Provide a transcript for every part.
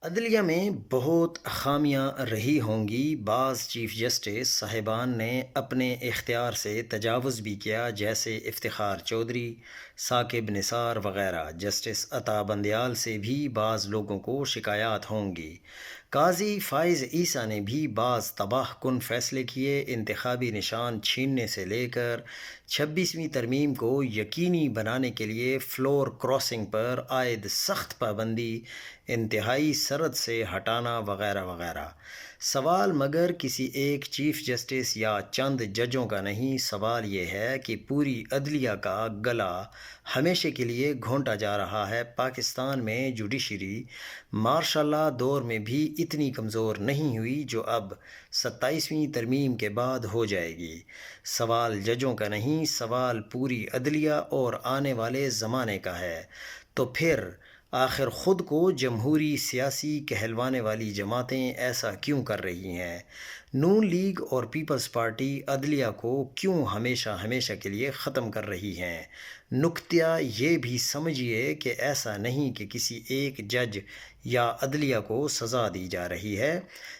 عدلیہ میں بہت خامیاں رہی ہوں گی۔ بعض چیف جسٹس صاحبان نے اپنے اختیار سے تجاوز بھی کیا، جیسے افتخار چودھری، ثاقب نثار وغیرہ۔ جسٹس عطا بندیال سے بھی بعض لوگوں کو شکایات ہوں گی۔ قاضی فائز عیسیٰ نے بھی بعض تباہ کن فیصلے کیے۔ انتخابی نشان چھیننے سے لے کر 26ویں ترمیم کو یقینی بنانے کے لیے فلور کراسنگ پر عائد سخت پابندی، انتہائی سرحد سے ہٹانا وغیرہ وغیرہ۔ سوال مگر کسی ایک چیف جسٹس یا چند ججوں کا نہیں، سوال یہ ہے کہ پوری عدلیہ کا گلا ہمیشہ کے لیے گھونٹا جا رہا ہے۔ پاکستان میں جوڈیشری مارشل لا دور میں بھی اتنی کمزور نہیں ہوئی جو اب 27ویں ترمیم کے بعد ہو جائے گی۔ سوال ججوں کا نہیں، سوال پوری عدلیہ اور آنے والے زمانے کا ہے۔ تو پھر آخر خود کو جمہوری سیاسی کہلوانے والی جماعتیں ایسا کیوں کر رہی ہیں؟ نون لیگ اور پیپلز پارٹی عدلیہ کو کیوں ہمیشہ ہمیشہ کے لیے ختم کر رہی ہیں؟ نکتہ یہ بھی سمجھیے کہ ایسا نہیں کہ کسی ایک جج یا عدلیہ کو سزا دی جا رہی ہے۔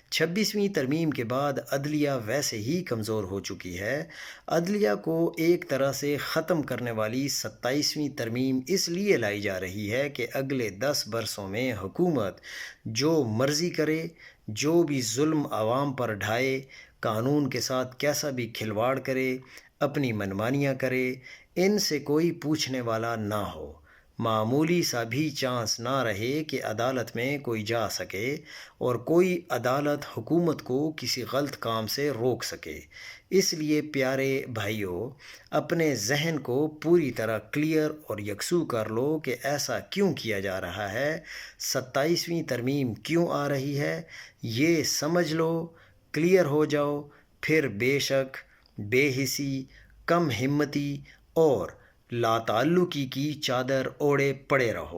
26ویں ترمیم کے بعد عدلیہ ویسے ہی کمزور ہو چکی ہے۔ عدلیہ کو ایک طرح سے ختم کرنے والی 27ویں ترمیم اس لیے لائی جا رہی ہے کہ اگلے 10 برسوں میں حکومت جو مرضی کرے، جو بھی ظلم عوام پر ڈھائے، قانون کے ساتھ کیسا بھی کھلواڑ کرے، اپنی منمانیاں کرے، ان سے کوئی پوچھنے والا نہ ہو۔ معمولی سا بھی چانس نہ رہے کہ عدالت میں کوئی جا سکے اور کوئی عدالت حکومت کو کسی غلط کام سے روک سکے۔ اس لیے پیارے بھائیوں، اپنے ذہن کو پوری طرح کلیئر اور یکسو کر لو کہ ایسا کیوں کیا جا رہا ہے، 27ویں ترمیم کیوں آ رہی ہے، یہ سمجھ لو، کلیئر ہو جاؤ، پھر بے شک، بے حسی، کم ہمتی اور لا تعلقی کی چادر اوڑھے پڑے رہو۔